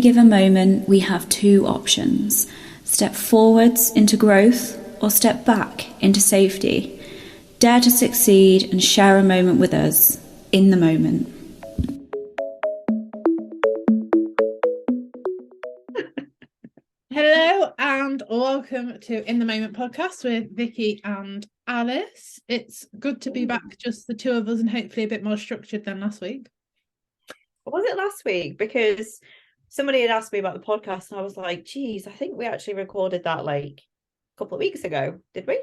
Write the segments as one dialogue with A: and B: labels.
A: given moment, we have two options: step forwards into growth or step back into safety. Dare to succeed and share a moment with us in the moment.
B: Hello and welcome to In the Moment podcast with Vicky and Alice. It's good to be back, just the two of us, and hopefully a bit more structured than last week.
C: Was it last week? Because somebody had asked me about the podcast and I was like, geez, I think we actually recorded that like a couple of weeks ago. Did we?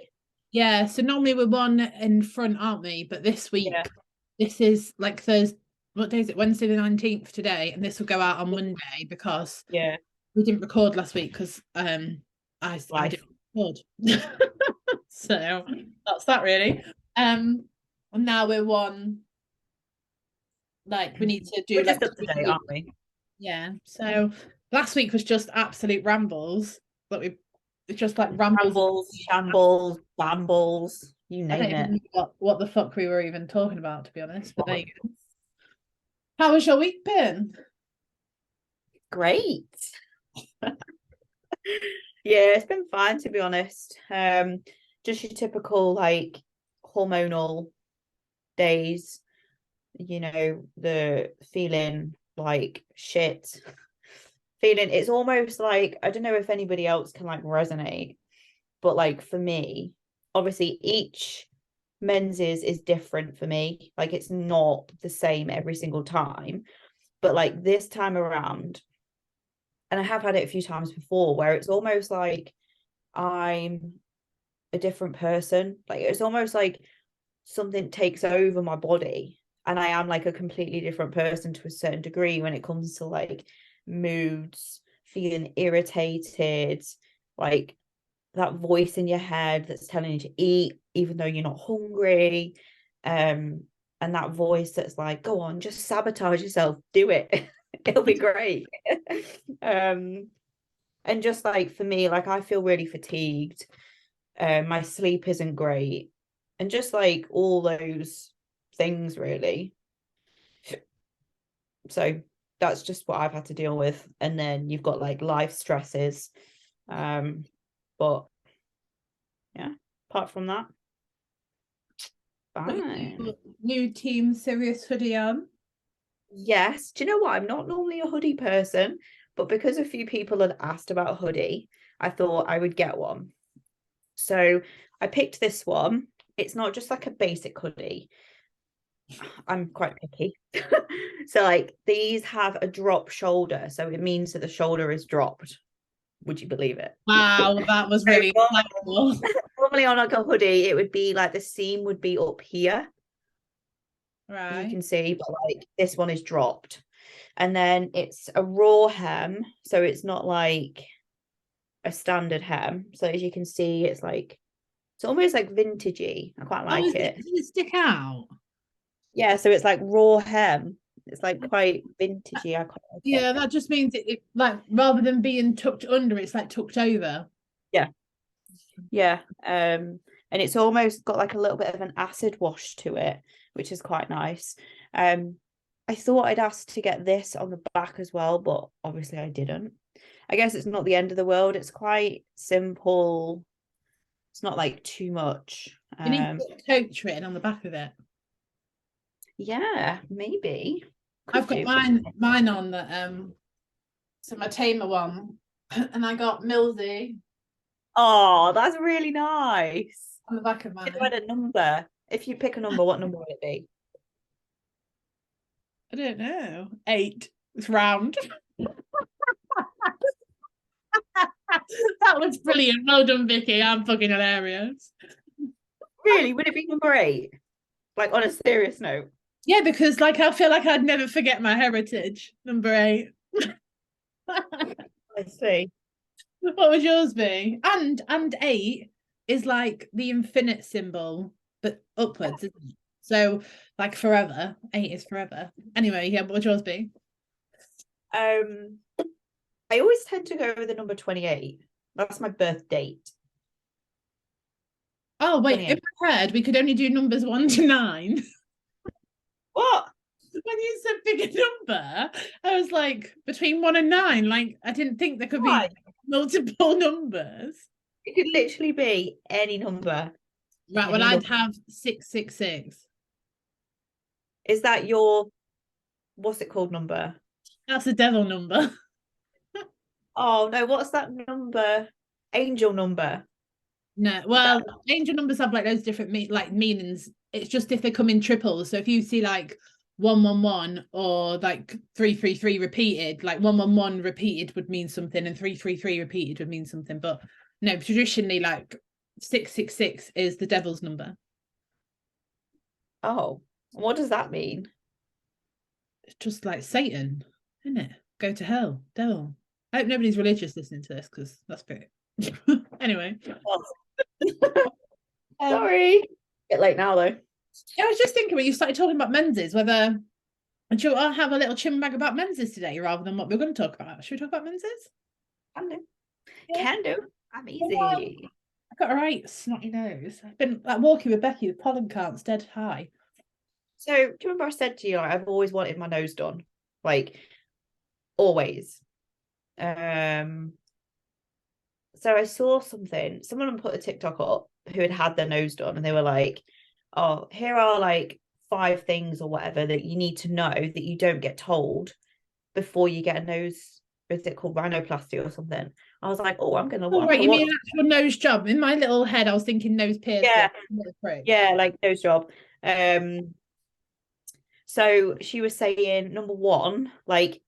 B: Yeah, so normally we're one in front, aren't we? But this week, This is like Thursday. What day is it? Wednesday the 19th today, and this will go out on Monday because we didn't record last week because I didn't record. So that's that really. And now we're one. Like we need to do.
C: We're just up to date, aren't we?
B: Yeah. So last week was just absolute rambles. But it's just like rambles,
C: shambles, bambles, you name it.
B: Even know what the fuck we were even talking about, to be honest. But there you go. How has your week been?
C: Great. Yeah, it's been fine, to be honest. Just your typical like hormonal days, you know, the feeling like shit. Feeling it's almost like, I don't know if anybody else can like resonate, but like for me, obviously each menses is different for me. Like it's not the same every single time, but like this time around, and I have had it a few times before, where it's almost like I'm a different person. Like it's almost like something takes over my body and I am like a completely different person to a certain degree when it comes to like moods, feeling irritated, like that voice in your head that's telling you to eat even though you're not hungry, and that voice that's like, go on, just sabotage yourself, do it. It'll be great. And just like for me, like I feel really fatigued, my sleep isn't great, and just like all those things really. So that's just what I've had to deal with. And then you've got like life stresses, but yeah, apart from that, fine.
B: New Team Serious hoodie on.
C: Yes. Do you know what? I'm not normally a hoodie person, but because a few people had asked about a hoodie, I thought I would get one. So I picked this one. It's not just like a basic hoodie. I'm quite picky. So like these have a drop shoulder. So it means that the shoulder is dropped. Would you believe it?
B: Wow, that was really
C: cool. Normally on like a hoodie, it would be like the seam would be up here. Right. You can see, but like this one is dropped. And then it's a raw hem, so it's not like a standard hem. So as you can see, it's like it's almost like vintagey. I quite like it.
B: Does it stick out?
C: Yeah, so it's like raw hem. It's like quite vintagey. I quite like
B: it. That just means it like rather than being tucked under, it's like tucked over.
C: Yeah. And it's almost got like a little bit of an acid wash to it, which is quite nice. I thought I'd asked to get this on the back as well, but obviously I didn't. I guess it's not the end of the world. It's quite simple. It's not like too much.
B: You need to put coach written on the back of it.
C: Yeah, maybe.
B: I've got mine on that. So my Tamer one, and I got Millsy.
C: Oh, that's really nice.
B: On the back of mine.
C: If you had a number, if you pick a number, what number would it be?
B: I don't know. 8. It's round. That looks brilliant. Well done, Vicky. I'm fucking hilarious.
C: Really? Would it be number 8? Like on a serious note?
B: Yeah, because like I feel like I'd never forget my heritage. Number 8.
C: I see.
B: What would yours be? And 8 is like the infinite symbol, but upwards, isn't it? So like forever. 8 is forever. Anyway, yeah, what would yours be?
C: I always tend to go with the number 28. That's my birth date.
B: Oh wait, 28. In my head we could only do numbers 1 to 9.
C: What?
B: when you said pick a number, I was like, between 1 and 9. Like, I didn't think there could be multiple numbers.
C: It could literally be any number.
B: Right, well, I'd have 666.
C: Is that your, what's it called, number?
B: That's a devil number.
C: Oh, no, what's that number? Angel number.
B: No, well, angel numbers have like those different meanings. It's just if they come in triples. So if you see like 111 or like 333 repeated, like 111 repeated would mean something and 333 repeated would mean something. But no, traditionally like 666 is the devil's number.
C: Oh, what does that mean?
B: It's just like Satan, isn't it? Go to hell, devil. I hope nobody's religious listening to this because that's great. Anyway.
C: Sorry. A bit late now though.
B: Yeah, I was just thinking when you started talking about menses, whether should I have a little chin bag about menses today rather than what we're going to talk about? Should we talk about menses?
C: Can do.
B: Yeah.
C: Can do. I'm easy.
B: I've got a right snotty nose. I've been like walking with Becky, the pollen count's dead high.
C: So do you remember I said to you, like, I've always wanted my nose done? Like, always. So I saw someone put a TikTok up who had their nose done, and they were like, oh, here are like 5 things or whatever that you need to know that you don't get told before you get a nose. Is it called rhinoplasty or something? I was like, oh, I'm gonna.
B: Oh, right, you mean an actual nose job? In my little head, I was thinking nose piercing.
C: Yeah, like nose job. So she was saying, number 1, like,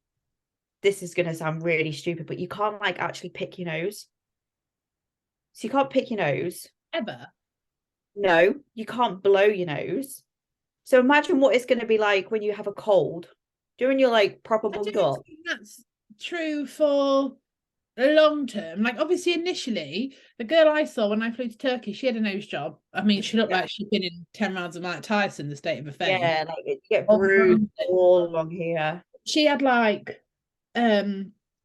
C: this is gonna sound really stupid, but you can't like actually pick your nose. So you can't pick your nose.
B: Ever?
C: No, you can't blow your nose. So imagine what it's going to be like when you have a cold. During your like proper bunged up.
B: That's true for long term. Like obviously initially, the girl I saw when I flew to Turkey, she had a nose job. I mean, she looked like she'd been in 10 rounds of Mike Tyson, the state of affairs.
C: Yeah, like you get bruised all along here.
B: She had like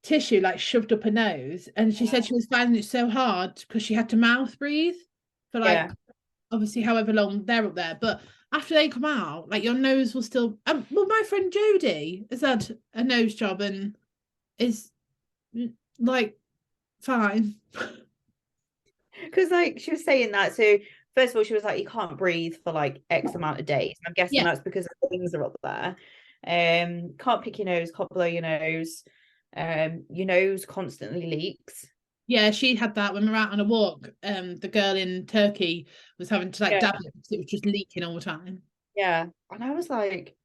B: tissue like shoved up her nose, and she said she was finding it so hard because she had to mouth breathe for like obviously however long they're up there. But after they come out, like your nose will still well, my friend Jodie has had a nose job and is like fine.
C: Because like she was saying that, so first of all she was like, you can't breathe for like X amount of days. I'm guessing that's because the things are up there. Can't pick your nose, can't blow your nose. Your nose constantly leaks.
B: Yeah, she had that when we were out on a walk. The girl in Turkey was having to like dab it because it was just leaking all the time.
C: Yeah, and I was like,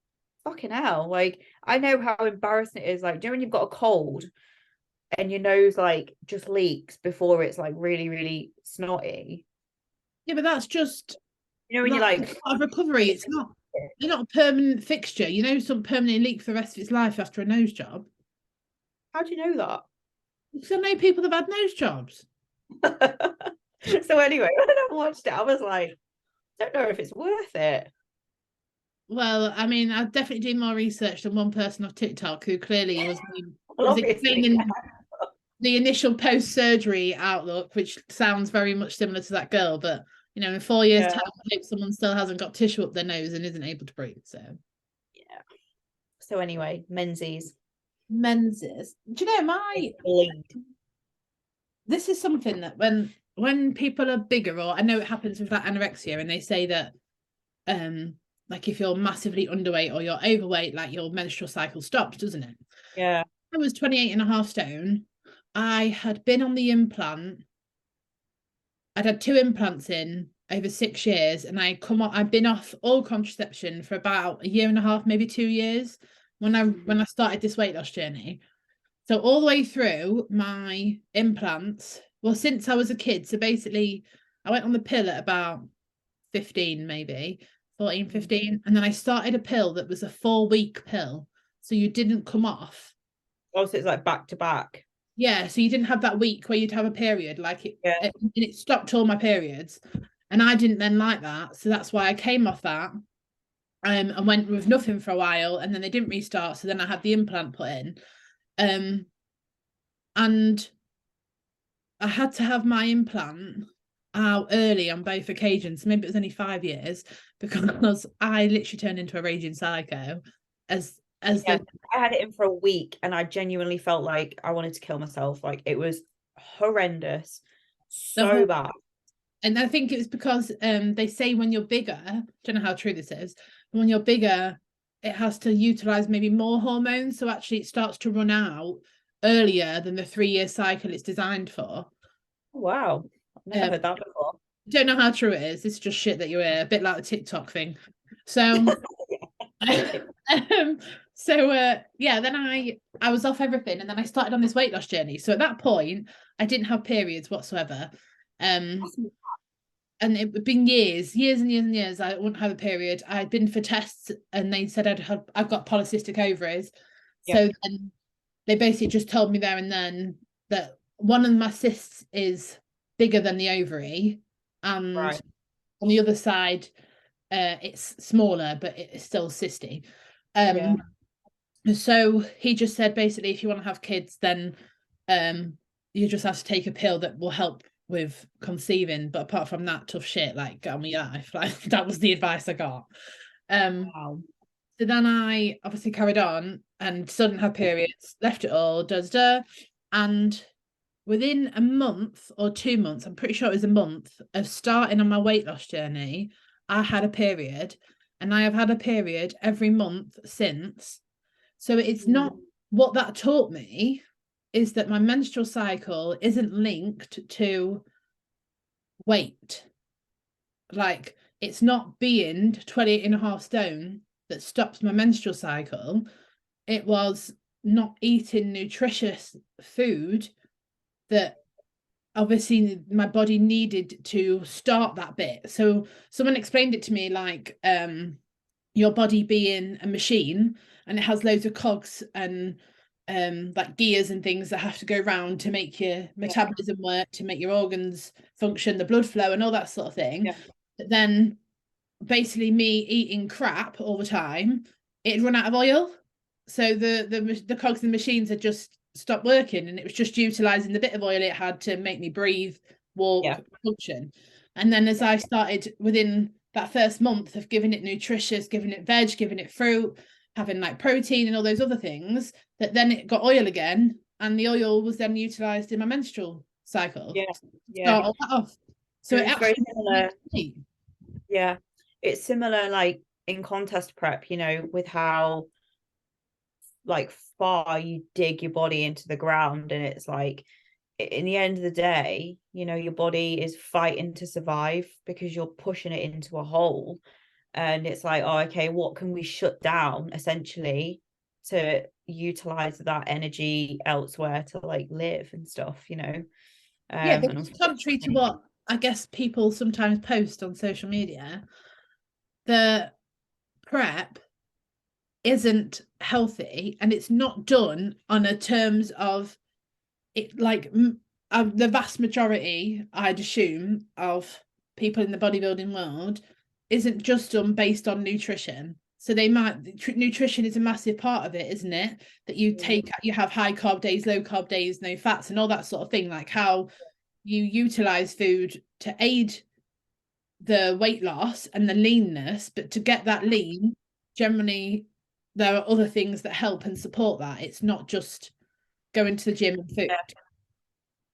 C: fucking hell. Like, I know how embarrassing it is. Like, do you know when you've got a cold and your nose like just leaks before it's like really, really snotty?
B: Yeah, but that's just
C: when you're like
B: part of recovery. It's not a permanent fixture. Some permanently leak for the rest of its life after a nose job.
C: How do you know that?
B: Because I know people that have had nose jobs.
C: So anyway, when I watched it, I was like, I don't know if it's worth it.
B: Well, I mean, I'd definitely do more research than one person off TikTok who clearly was explaining the initial post-surgery outlook, which sounds very much similar to that girl. But, in 4 years' time, I hope someone still hasn't got tissue up their nose and isn't able to breathe. So,
C: yeah. So anyway, menses.
B: Do you know this is something that when people are bigger, or I know it happens with like anorexia, and they say that like if you're massively underweight or you're overweight, like your menstrual cycle stops, doesn't it?
C: Yeah.
B: I was 28.5 stone. I had been on the implant. I'd had 2 implants in over 6 years, and I'd been off all contraception for about 1.5 years, maybe 2 years when I started this weight loss journey. So all the way through my implants, well, since I was a kid, so basically I went on the pill at about 15, maybe 14, 15, and then I started a pill that was a 4-week pill, so you didn't come off.
C: Oh, so it's like back to back.
B: Yeah, so you didn't have that week where you'd have a period, like it stopped all my periods, and I didn't then like that, so that's why I came off that. And went with nothing for a while, and then they didn't restart, so then I had the implant put in. And I had to have my implant out early on both occasions. Maybe it was only 5 years, because I literally turned into a raging psycho.
C: I had it in for a week and I genuinely felt like I wanted to kill myself. Like it was horrendous, so bad.
B: And I think it was because they say when you're bigger, I don't know how true this is, when you're bigger, it has to utilize maybe more hormones. So actually it starts to run out earlier than the 3-year cycle it's designed for.
C: Wow. I've never heard that before.
B: Don't know how true it is. It's just shit that you hear, a bit like the TikTok thing. So then I was off everything and then I started on this weight loss journey. So at that point, I didn't have periods whatsoever. And it had been years and years I wouldn't have a period. I'd been for tests and they said I've got polycystic ovaries. So then they basically just told me there and then that one of my cysts is bigger than the ovary, and on the other side it's smaller but it's still cysty. So he just said basically if you want to have kids then you just have to take a pill that will help with conceiving, but apart from that, tough shit, like get on with your life. Like that was the advice I got. So then I obviously carried on and still didn't have periods, left it all, and within a month or 2 months, I'm pretty sure it was a month of starting on my weight loss journey, I had a period, and I have had a period every month since. So it's not, what that taught me is that my menstrual cycle isn't linked to weight. Like it's not being 28.5 stone that stops my menstrual cycle. It was not eating nutritious food that obviously my body needed to start that bit. So someone explained it to me like your body being a machine and it has loads of cogs and like gears and things that have to go round to make your metabolism work, to make your organs function, the blood flow and all that sort of thing. But then basically me eating crap all the time, it'd run out of oil. So the cogs and the machines had just stopped working and it was just utilizing the bit of oil it had to make me breathe, walk, function. And then as I started within that first month of giving it nutritious, giving it veg, giving it fruit, having like protein and all those other things, that then it got oil again, and the oil was then utilized in my menstrual cycle. Start all that off. So it's very
C: similar. Yeah, it's similar like in contest prep, you know, with how like far you dig your body into the ground, and it's like in the end of the day, you know, your body is fighting to survive because you're pushing it into a hole. And it's like, oh, okay, what can we shut down essentially to utilize that energy elsewhere to like live and stuff, you know?
B: Because contrary to what I guess people sometimes post on social media, the prep isn't healthy and it's not done on a terms of it, like the vast majority, I'd assume, of people in the bodybuilding world isn't just done based on nutrition. So they might, nutrition is a massive part of it, isn't it? That you take, you have high carb days, low carb days, no fats and all that sort of thing, like how you utilize food to aid the weight loss and the leanness, but to get that lean, generally there are other things that help and support that. It's not just going to the gym and food.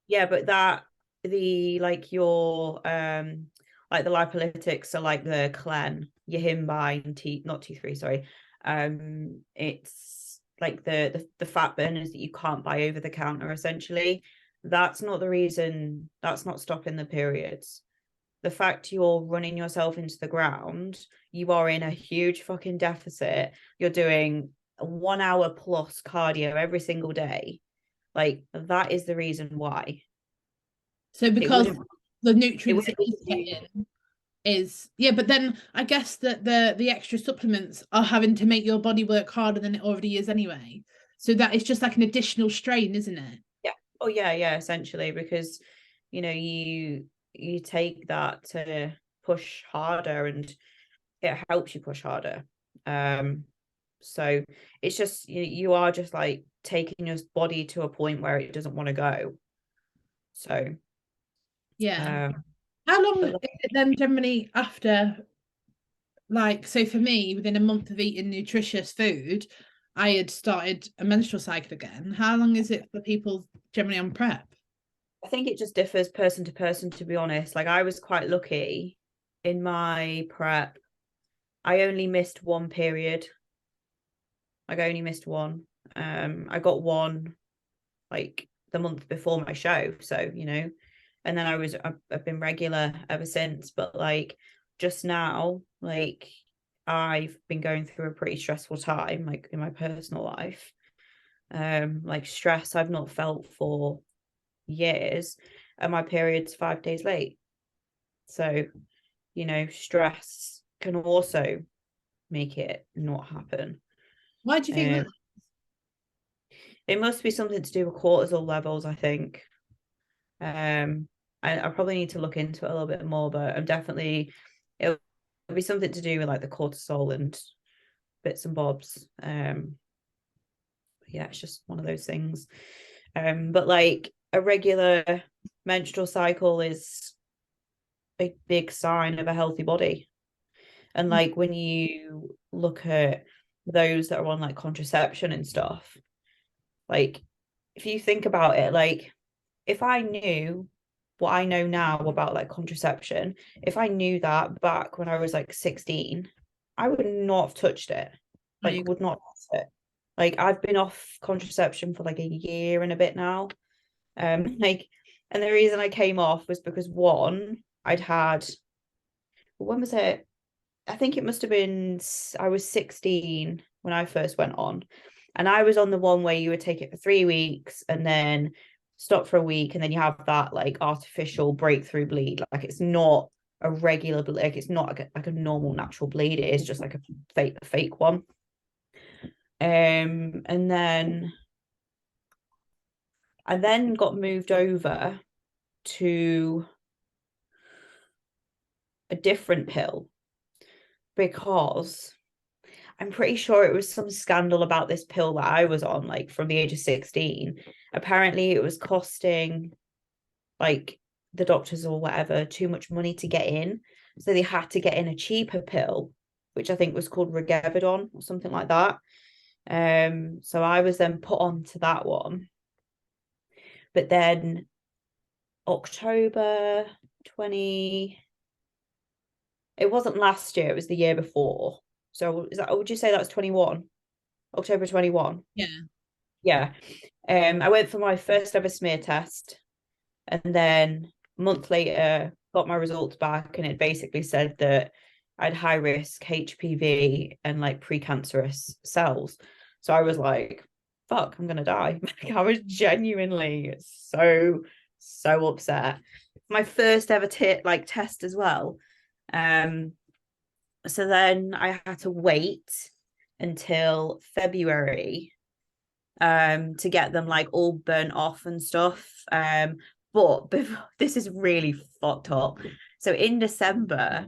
C: But that like your like the lipolytics are like the clen, your himbine, not T3, sorry. It's like the fat burners that you can't buy over the counter essentially. That's not the reason, that's not stopping the periods. The fact you're running yourself into the ground, you are in a huge fucking deficit. You're doing 1 hour plus cardio every single day. Like that is the reason why.
B: So because the nutrients is but then I guess that the extra supplements are having to make your body work harder than it already is anyway. So that is just like an additional strain, isn't it?
C: Yeah. Oh yeah, essentially, because you know you take that to push harder and it helps you push harder. So it's just you are just like taking your body to a point where it doesn't want to go. So
B: how long is it then generally after like, so for me, within a month of eating nutritious food, I had started a menstrual cycle again. How long is it for people generally on PrEP?
C: I think it just differs person to person, to be honest. Like, I was quite lucky in my PrEP. I only missed one period. Like, I only missed one. I got one like the month before my show, so and then I've been regular ever since. But like, just now, like, I've been going through a pretty stressful time, like in my personal life. Like, stress I've not felt for years, and my period's 5 days late. So, stress can also make it not happen.
B: Why do you think that?
C: It must be something to do with cortisol levels, I think. I probably need to look into it a little bit more, but it'll be something to do with like the cortisol and bits and bobs. Yeah, it's just one of those things. But like, a regular menstrual cycle is a big sign of a healthy body. And like, when you look at those that are on like contraception and stuff, like, if you think about it, like, if I knew what I know now about like contraception, if I knew that back when I was like 16, I would not have touched it. Like, would not touch it. Like, I've been off contraception for like a year and a bit now. Like, and the reason I came off was because, one, when was it? I think it must have been, I was 16 when I first went on. And I was on the one where you would take it for 3 weeks and then stop for a week, and then you have that like artificial breakthrough bleed. Like, it's not a regular bleed, like, it's not like a normal natural bleed. It is just like a fake one. And then I then got moved over to a different pill because I'm pretty sure it was some scandal about this pill that I was on, like, from the age of 16. Apparently it was costing like the doctors or whatever too much money to get in. So they had to get in a cheaper pill, which I think was called Regevidon or something like that. So I was then put on to that one. But then October 20, it wasn't last year, it was the year before. So would you say that was 21? October 21?
B: Yeah.
C: Yeah. I went for my first ever smear test, and then a month later got my results back, and it basically said that I'd high risk HPV and like precancerous cells. So I was like, fuck, I'm gonna die. Like, I was genuinely so upset. My first ever test as well. So then I had to wait until February to get them like all burnt off and stuff. But this is really fucked up. So in December,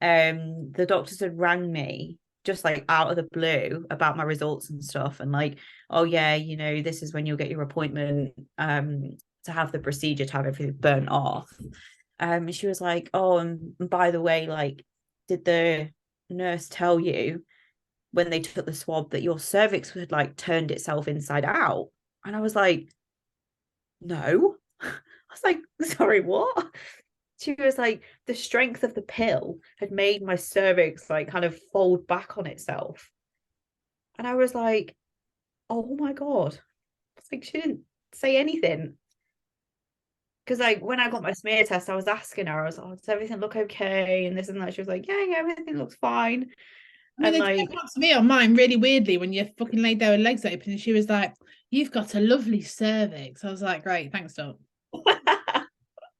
C: the doctors had rang me just like out of the blue about my results and stuff, and like, oh yeah, this is when you'll get your appointment to have the procedure to have everything burnt off. And she was like, oh, and by the way, like, did the nurse tell you when they took the swab that your cervix had like turned itself inside out? And I was like, no. I was like, sorry, what? She was like, the strength of the pill had made my cervix like kind of fold back on itself. And I was like, oh my God. It's like, she didn't say anything. Because like, when I got my smear test, I was asking her, I was like, oh, does everything look okay? And this and that. She was like, yeah, everything looks fine.
B: I mean, it came up to me on mine really weirdly when you fucking laid there with legs open, and she was like, you've got a lovely cervix. I was like, great, thanks, Doc.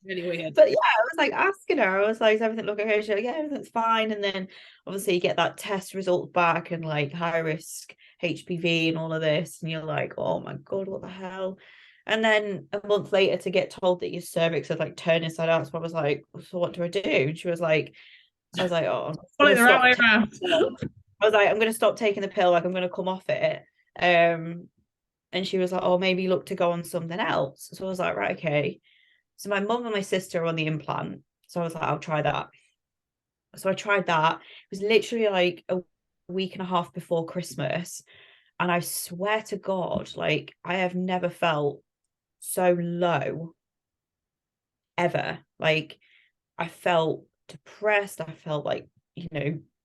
B: Really weird.
C: But yeah, I was like asking her, I was like, does everything look okay? She's like, yeah, everything's fine. And then obviously you get that test result back and like high risk HPV and all of this, and you're like, oh my God, what the hell? And then a month later to get told that your cervix had like turned inside out. So I was like, so what do I do? And she was like, I was like, oh,
B: I was
C: like, I'm gonna stop taking the pill, like I'm gonna come off it. And she was like, oh, maybe look to go on something else. So I was like, right, okay. So my mum and my sister are on the implant. So I was like, I'll try that. So I tried that. It was literally like a week and a half before Christmas. And I swear to God, like I have never felt so low ever. Like I felt depressed. I felt like,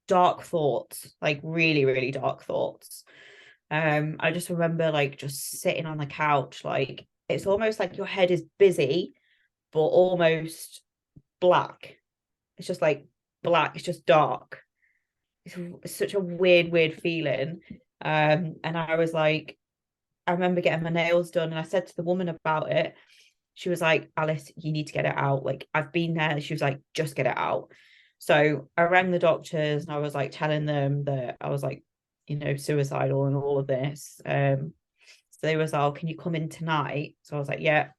C: dark thoughts, like really, really dark thoughts. I just remember like just sitting on the couch, like it's almost like your head is busy, but almost black. It's just like black, it's just dark. It's such a weird feeling. And I was like, I remember getting my nails done and I said to the woman about it. She was like, Alice, you need to get it out. Like, I've been there. She was like, just get it out. So I rang the doctors and I was like telling them that I was like, suicidal and all of this. So they was like, oh, can you come in tonight? So I was like, yeah.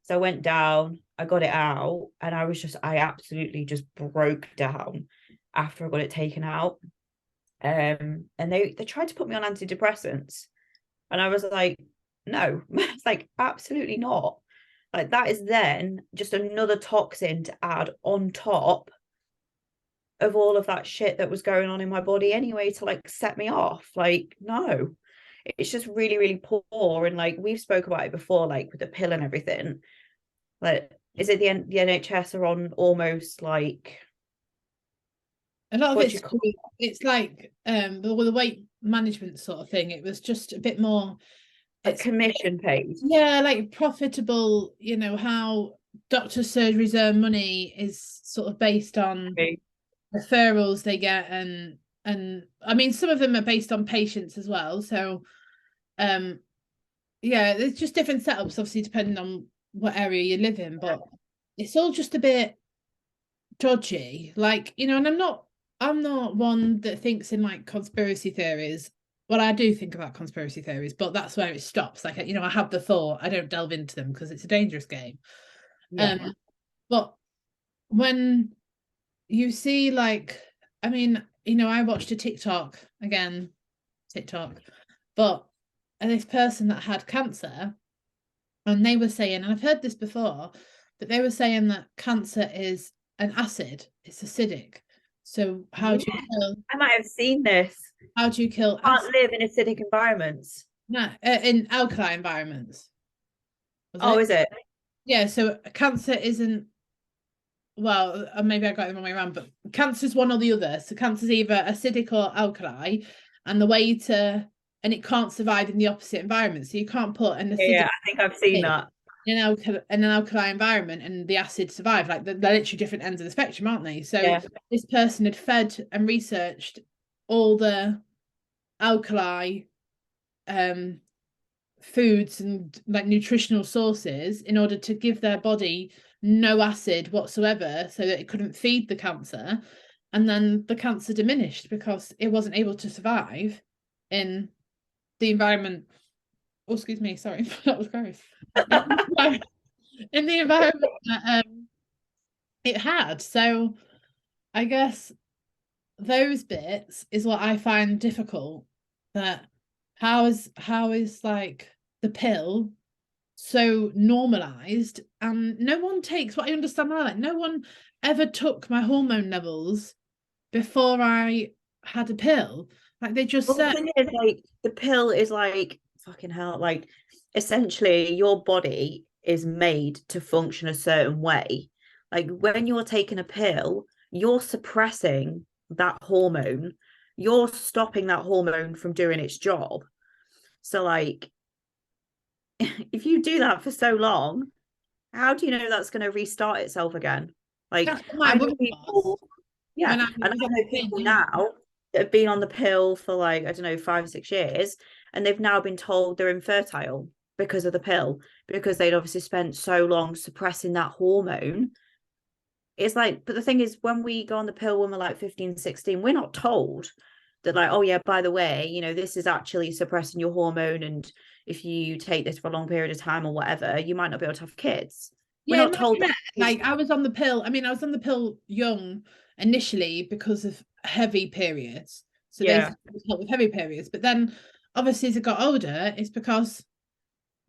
C: So I went down, I got it out, and I absolutely just broke down after I got it taken out. And they tried to put me on antidepressants. And I was like, no, it's like absolutely not. Like that is then just another toxin to add on top of all of that shit that was going on in my body anyway to like set me off. Like, no, it's just really, really poor. And like we've spoke about it before, like with the pill and everything. Like, is it the NHS are on almost like
B: a lot of it's like the weight management sort of thing. It was just a bit more
C: a commission paid.
B: Yeah, like profitable, how doctor surgeries earn money is sort of based on referrals they get, and I mean some of them are based on patients as well. So yeah, there's just different setups, obviously, depending on what area you live in, but it's all just a bit dodgy. Like, and I'm not one that thinks in like conspiracy theories. Well, I do think about conspiracy theories, but that's where it stops. Like, I have the thought, I don't delve into them because it's a dangerous game. Yeah. But when you see like, I mean, I watched a TikTok, but this person that had cancer, and they were saying, and I've heard this before, but they were saying that cancer is an acid, it's acidic. So how do you kill?
C: I might have seen this.
B: How do you kill?
C: Can't live in acidic environments.
B: No, in alkali environments.
C: Is it?
B: Yeah, so cancer isn't. Well, maybe I got it the wrong way around, but cancer is one or the other. So cancer is either acidic or alkali, and it can't survive in the opposite environment. So you can't put an acidic.
C: Yeah, I think I've seen that.
B: In an alkali environment and the acid survive. Like they're literally different ends of the spectrum, aren't they? So this person had fed and researched all the alkali foods and like nutritional sources in order to give their body no acid whatsoever so that it couldn't feed the cancer, and then the cancer diminished because it wasn't able to survive in the environment. Oh, excuse me, sorry, that was gross. In the environment that it had. So I guess those bits is what I find difficult. That how is like the pill so normalized, and no one takes what I understand now. Like no one ever took my hormone levels before I had a pill. Like they just said,
C: the thing is, like the pill is like fucking hell. Like essentially, your body is made to function a certain way. Like when you're taking a pill, you're suppressing that hormone. You're stopping that hormone from doing its job. So like if you do that for so long, how do you know that's going to restart itself again? Like I know people, and I know people now that have been on the pill for like, I don't know, 5-6 years, and they've now been told they're infertile because of the pill, because they'd obviously spent so long suppressing that hormone. It's like, but the thing is, when we go on the pill when we're like 15, 16, we're not told that like, oh yeah, by the way, this is actually suppressing your hormone, and if you take this for a long period of time or whatever, you might not be able to have kids. We're not told that.
B: Like I was on the pill. I mean, I was on the pill young initially because of heavy periods. So they help with heavy periods. But then obviously as I got older, it's because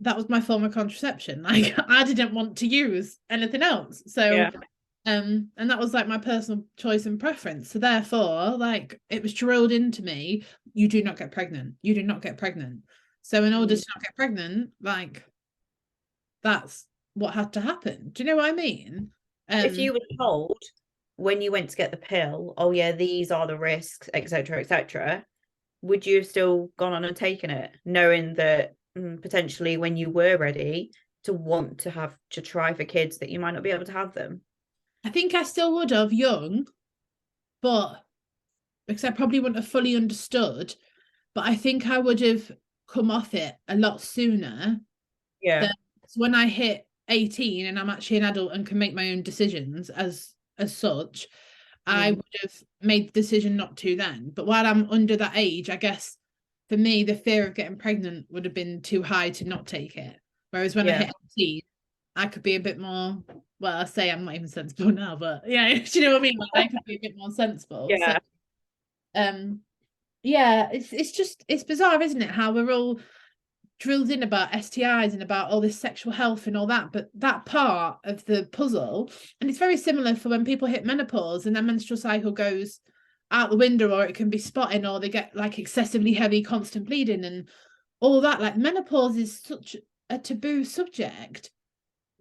B: that was my form of contraception. Like I didn't want to use anything else. So And that was like my personal choice and preference. So therefore, like it was drilled into me, you do not get pregnant. You do not get pregnant. So in order to not get pregnant, like that's what had to happen. Do you know what I mean?
C: If you were told when you went to get the pill, oh yeah, these are the risks, etc., etc., would you have still gone on and taken it, knowing that potentially when you were ready to want to have to try for kids that you might not be able to have them?
B: I think I still would have young, but because I probably wouldn't have fully understood, but I think I would have come off it a lot sooner.
C: Yeah.
B: So when I hit 18 and I'm actually an adult and can make my own decisions as such, I would have made the decision not to then. But while I'm under that age, I guess for me, the fear of getting pregnant would have been too high to not take it. Whereas when I hit 18, I could be a bit more, well, I say I'm not even sensible now, but yeah, do you know what I mean? Like, I could be a bit more sensible.
C: Yeah.
B: So, yeah, it's bizarre, isn't it? How we're all drilled in about STIs and about all this sexual health and all that, but that part of the puzzle, and it's very similar for when people hit menopause and their menstrual cycle goes out the window, or it can be spotting, or they get like excessively heavy constant bleeding and all that. Like menopause is such a taboo subject.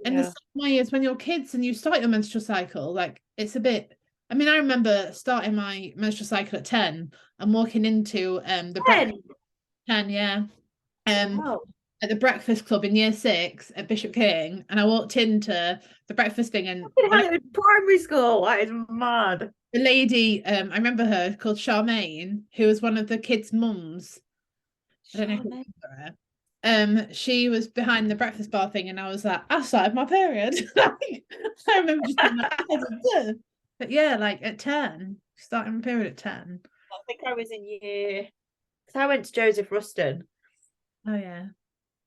B: And the same way as when you're kids and you start your menstrual cycle, like it's a bit, I mean, I remember starting my menstrual cycle at 10 and walking into the 10, yeah. At the breakfast club in year 6 at Bishop King, and I walked into the breakfast thing, and
C: primary school, that is mad.
B: The lady, I remember her, called Charmaine, who was one of the kids' mums. I don't know if you remember her. She was behind the breakfast bar thing, and I was like, I started my period. I remember just being like, but yeah, like at 10, starting my period at 10.
C: I think I was in year, because I went to Joseph Ruston.
B: Oh yeah.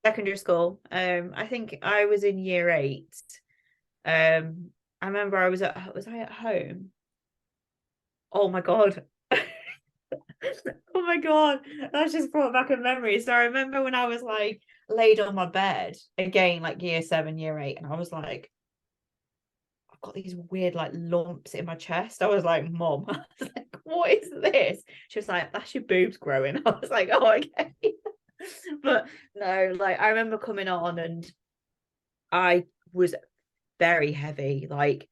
C: Secondary school. I think I was in year 8. I remember was I at home? Oh my god. Oh my god, that's just brought back a memory. So I remember when I was like laid on my bed again, like year 7, year 8, and I was like, I've got these weird like lumps in my chest. I was like, Mom, I was like, what is this? She was like, that's your boobs growing. I was like, oh, okay. But no, like I remember coming on and I was very heavy, like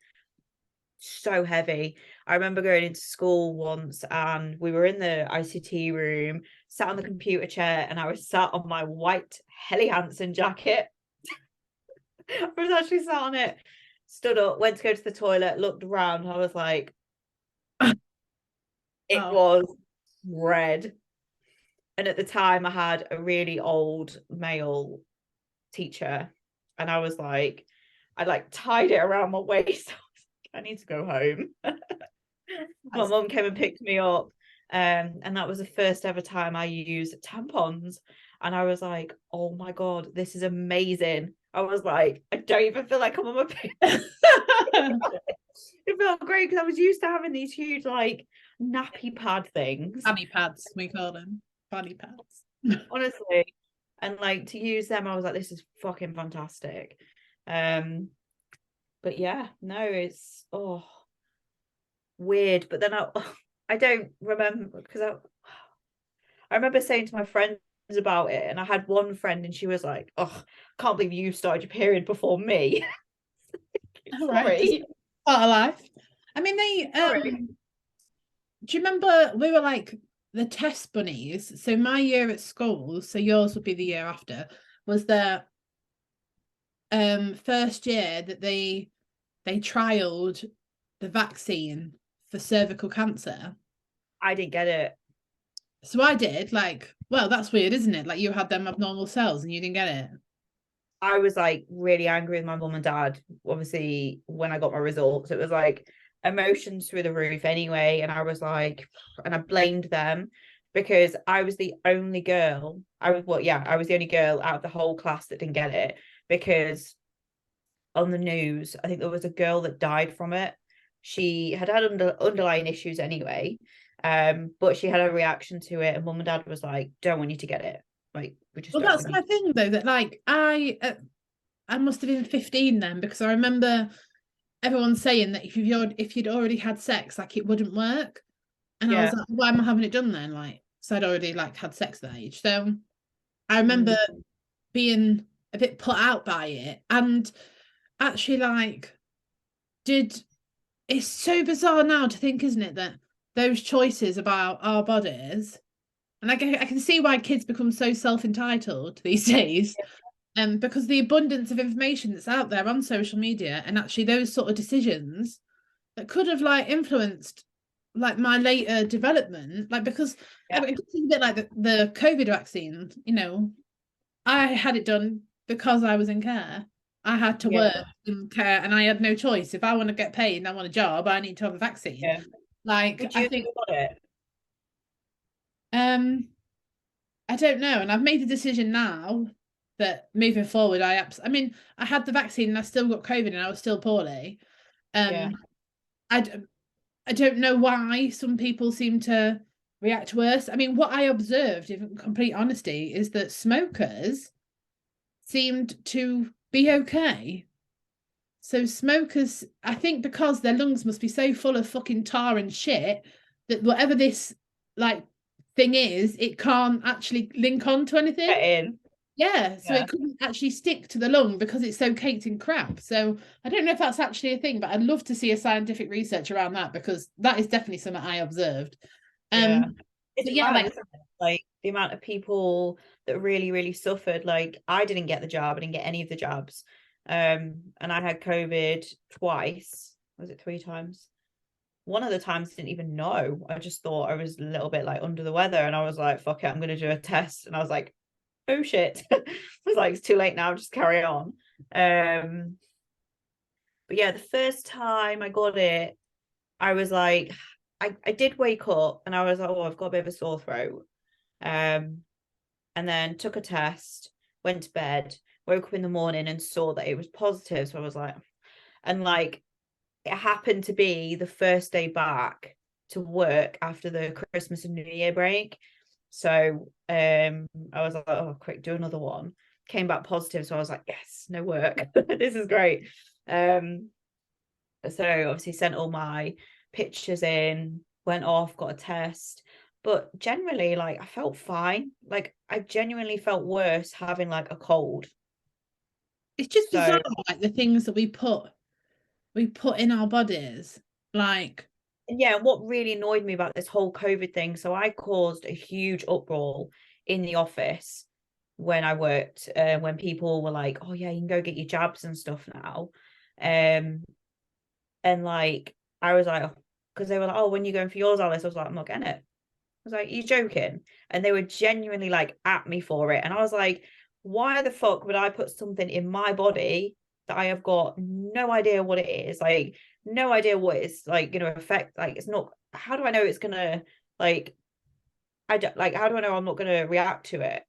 C: so heavy. I remember going into school once and we were in the ICT room, sat on the computer chair, and I was sat on my white Helly Hansen jacket. I was actually sat on it, stood up, went to go to the toilet, looked around. I was like, it was red. And at the time I had a really old male teacher, and I was like, I like tied it around my waist. I need to go home. My mum came and picked me up, and that was the first ever time I used tampons, and I was like, oh my god, this is amazing. I was like, I don't even feel like I'm on my period. It felt great because I was used to having these huge like nappy pad things.
B: Fanny pads, we call them. Fanny pads.
C: Honestly. And like to use them, I was like, this is fucking fantastic. But yeah, no, it's weird. But then I don't remember, because I remember saying to my friends about it, and I had one friend and she was like, oh, I can't believe you started your period before me.
B: Sorry. Right. Part of life. I mean, do you remember we were like the test bunnies? So my year at school, so yours would be the year after, was the first year that they trialed the vaccine for cervical cancer.
C: I didn't get it.
B: So I did, like, well, that's weird, isn't it? Like you had them abnormal cells and you didn't get it.
C: I was like really angry with my mum and dad, obviously, when I got my results. It was like emotions through the roof anyway. And I was like, and I blamed them because I was the only girl. I was the only girl out of the whole class that didn't get it, because on the news, I think there was a girl that died from it. She had underlying issues anyway, but she had a reaction to it, and mum and dad was like, don't want you to get it. Like, we just
B: that's my thing though, that like I must have been 15 then, because I remember everyone's saying that if you'd already had sex, like it wouldn't work. And I was like, why am I having it done then? Like, so I'd already like had sex at that age. So I remember being a bit put out by it, and actually like it's so bizarre now to think, isn't it, that those choices about our bodies, and I can see why kids become so self-entitled these days, because the abundance of information that's out there on social media, and actually those sort of decisions that could have like influenced like my later development, like because it's a bit like the COVID vaccine, you know, I had it done because I was in care. I had to work in care and I had no choice. If I want to get paid and I want a job, I need to have a vaccine. Like,
C: would you
B: I think
C: have got it?
B: I don't know, and I've made the decision now that moving forward, I mean, I had the vaccine and I still got COVID and I was still poorly. I I don't know why some people seem to react worse. I mean, what I observed, in complete honesty, is that smokers seemed to be okay. So smokers, I think because their lungs must be so full of fucking tar and shit that whatever this like thing is, it can't actually link on to anything.
C: Get in.
B: Yeah, so it couldn't actually stick to the lung because it's so caked in crap. So I don't know if that's actually a thing, but I'd love to see a scientific research around that because that is definitely something I observed.
C: It's
B: mad,
C: like the amount of people that really, really suffered. Like I didn't get the jab, I didn't get any of the jabs. And I had COVID twice. Was it 3 times? One of the times I didn't even know. I just thought I was a little bit like under the weather, and I was like, fuck it, I'm gonna do a test. And I was like, oh shit. I was like, it's too late now, just carry on. But yeah, the first time I got it, I was like, I did wake up and I was like, oh, I've got a bit of a sore throat. And then took a test, went to bed, woke up in the morning and saw that it was positive. So I was like, and like it happened to be the first day back to work after the Christmas and New Year break. So I was like, oh, quick, do another one. Came back positive. So I was like, yes, no work. This is great. So obviously sent all my pictures in, went off, got a test. But generally, like I felt fine. Like I genuinely felt worse having like a cold.
B: it's just bizarre, like the things that we put in our bodies. Like,
C: yeah, what really annoyed me about this whole COVID thing, so I caused a huge uproar in the office when I worked, when people were like, oh yeah, you can go get your jabs and stuff now. And like I was like, because they were like, oh, when you going for yours, Alice? I was like, I'm not getting it. I was like, you joking? And they were genuinely like at me for it. And I was like, why the fuck would I put something in my body that I have got no idea what it is? Like, no idea what it's like gonna affect. Like, it's not, how do I know it's gonna like, I don't like, how do I know I'm not gonna react to it?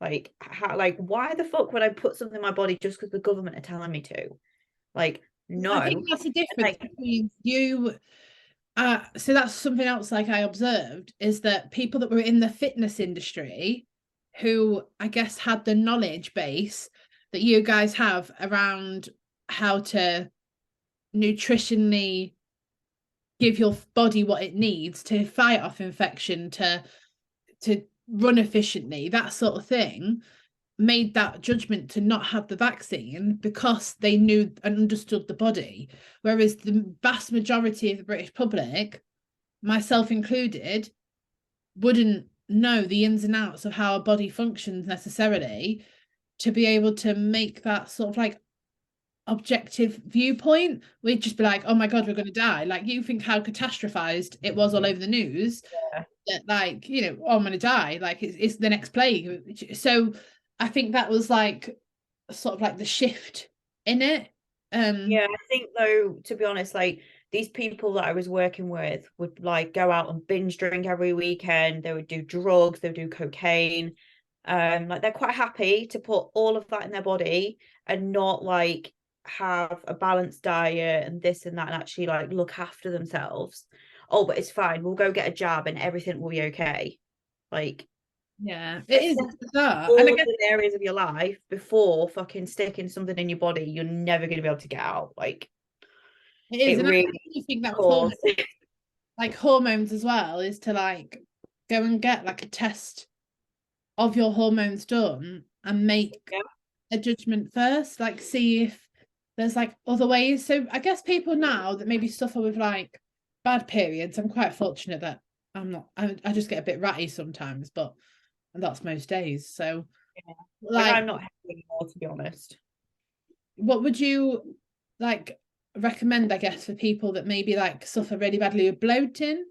C: Like, how, like, why the fuck would I put something in my body just because the government are telling me to? Like, no.
B: I think that's the difference
C: like,
B: between you. So that's something else like I observed is that people that were in the fitness industry who I guess had the knowledge base that you guys have around how to nutritionally give your body what it needs to fight off infection, to run efficiently, that sort of thing, made that judgment to not have the vaccine because they knew and understood the body. Whereas the vast majority of the British public, myself included, wouldn't know the ins and outs of how a body functions necessarily to be able to make that sort of like objective viewpoint. We'd just be like, oh my god, we're going to die. Like, you think how catastrophized it was all over the news, that like, you know, oh, I'm going to die, like it's the next plague. So I think that was like sort of like the shift in it.
C: Yeah, I think though, to be honest, like these people that I was working with would like go out and binge drink every weekend. They would do drugs, they would do cocaine. Like they're quite happy to put all of that in their body and not like have a balanced diet and this and that and actually like look after themselves. Oh, but it's fine. We'll go get a jab and everything will be okay. Like,
B: yeah, it is bizarre.
C: all
B: And I
C: of
B: guess
C: the areas of your life before fucking sticking something in your body, you're never going to be able to get out. Like,
B: It is, and
C: really
B: I think that with hormones, like hormones as well, is to like go and get like a test of your hormones done and make a judgment first, like see if there's like other ways. So I guess people now that maybe suffer with like bad periods, I'm quite fortunate that I'm not, I just get a bit ratty sometimes, but that's most days. So
C: like I'm not happy anymore, to be honest.
B: What would you like recommend, I guess, for people that maybe like suffer really badly with bloating?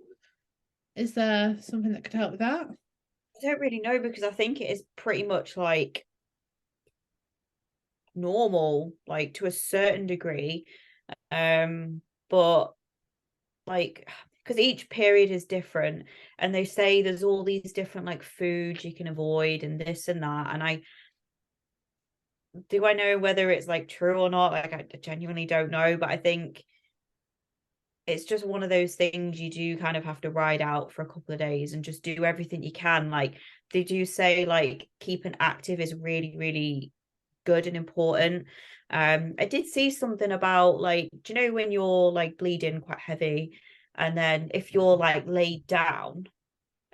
B: Is there something that could help with that?
C: I don't really know, because I think it is pretty much like normal, like to a certain degree. But like, because each period is different, and they say there's all these different like foods you can avoid and this and that, and I know whether it's like true or not. Like, I genuinely don't know, but I think it's just one of those things you do kind of have to ride out for a couple of days and just do everything you can. Like, they do say like keeping active is really, really good and important. I did see something about, like, do you know when you're like bleeding quite heavy, and then if you're like laid down,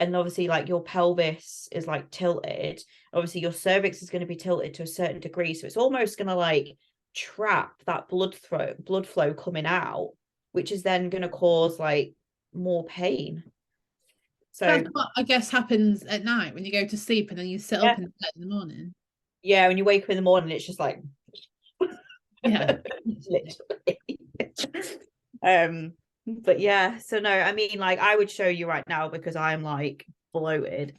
C: and obviously like your pelvis is like tilted, obviously your cervix is going to be tilted to a certain degree, so it's almost going to like trap that blood flow coming out, which is then going to cause like more pain. So
B: that's what I guess happens at night when you go to sleep and then you sit up in the morning.
C: Yeah, when you wake up in the morning, it's just like
B: yeah.
C: literally. But yeah, so no, I mean, like, I would show you right now because I'm like bloated.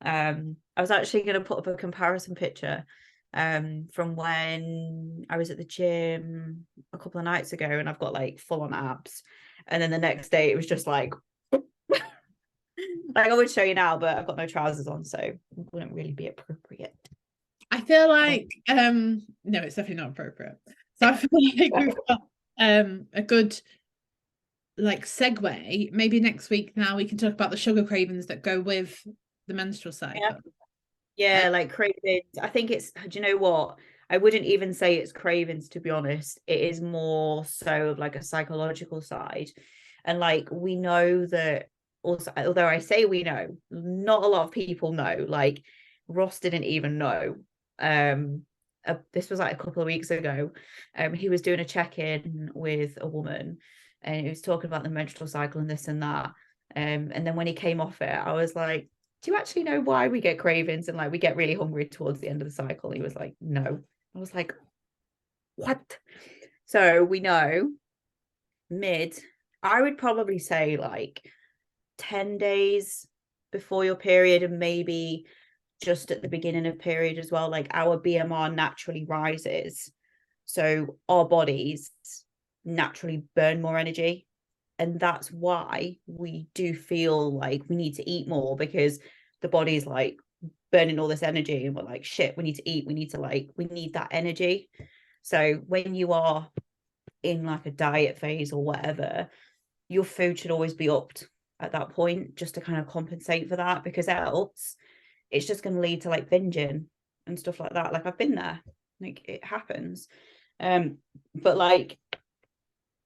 C: I was actually going to put up a comparison picture from when I was at the gym a couple of nights ago, and I've got like full on abs, and then the next day it was just like like, I would show you now, but I've got no trousers on, so it wouldn't really be appropriate.
B: I feel like no, it's definitely not appropriate. So I feel like we've got a good like segue. Maybe next week now we can talk about the sugar cravings that go with the menstrual cycle.
C: Yeah, like cravings. I think it's, do you know what? I wouldn't even say it's cravings, to be honest. It is more so of like a psychological side. And like, we know that also, although I say we know, not a lot of people know. Like, Ross didn't even know. This was like a couple of weeks ago. He was doing a check-in with a woman, and he was talking about the menstrual cycle and this and that. And then when he came off it, I was like, do you actually know why we get cravings and like we get really hungry towards the end of the cycle? He was like, no. I was like, what? So we know I would probably say like 10 days before your period, and maybe just at the beginning of period as well. Like, our BMR naturally rises, so our bodies naturally burn more energy, and that's why we do feel like we need to eat more, because the body's like burning all this energy, and we're like, shit, we need to eat, we need that energy. So when you are in like a diet phase or whatever, your food should always be upped at that point, just to kind of compensate for that, because else it's just going to lead to like binging and stuff like that. Like, I've been there, like, it happens. But like,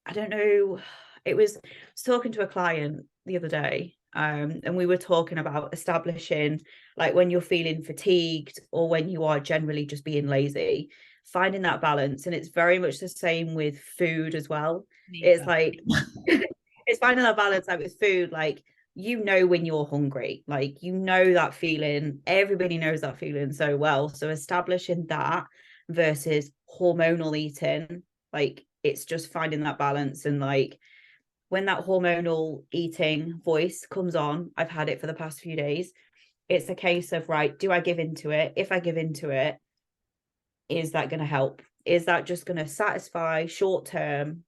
C: I don't know, I was talking to a client the other day, and we were talking about establishing, like, when you're feeling fatigued or when you are generally just being lazy, finding that balance. And it's very much the same with food as well. It's like it's finding that balance, like with food. Like, you know when you're hungry, like, you know that feeling, everybody knows that feeling so well. So establishing that versus hormonal eating, like, it's just finding that balance. And like, when that hormonal eating voice comes on, I've had it for the past few days, it's a case of, right, do I give into it? If I give into it, is that going to help? Is that just going to satisfy short term?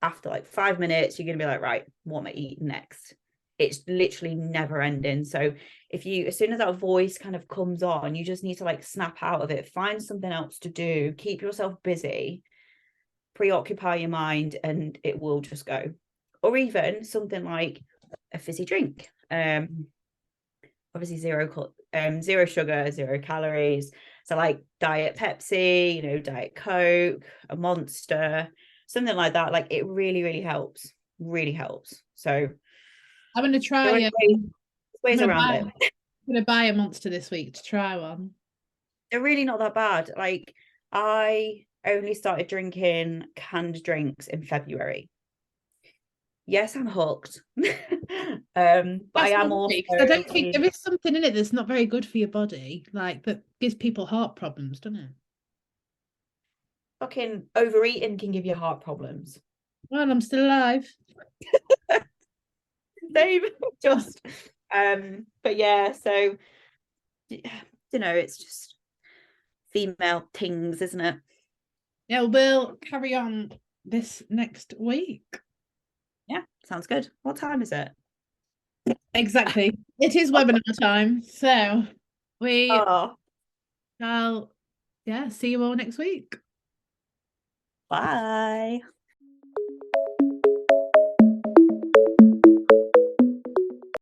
C: After like 5 minutes, you're going to be like, right, what am I eating next? It's literally never ending. So as soon as that voice kind of comes on, you just need to like snap out of it, find something else to do, keep yourself busy, preoccupy your mind, and it will just go. Or even something like a fizzy drink. Obviously zero sugar, 0 calories. So like Diet Pepsi, Diet Coke, a Monster, something like that. Like, it really helps. Really helps. So
B: I'm gonna try
C: ways around it.
B: I'm gonna buy a Monster this week to try one.
C: They're really not that bad. Like, I only started drinking canned drinks in February. Yes, I'm hooked. But I am also,
B: I don't think there is something in it that's not very good for your body, like that gives people heart problems, doesn't it?
C: Fucking overeating can give you heart problems.
B: Well, I'm still alive.
C: Same, just but yeah, so it's just female things, isn't it?
B: Yeah, we'll carry on this next week.
C: Yeah, sounds good. What time is it?
B: Exactly. It is webinar time. So we shall see you all next week.
C: Bye.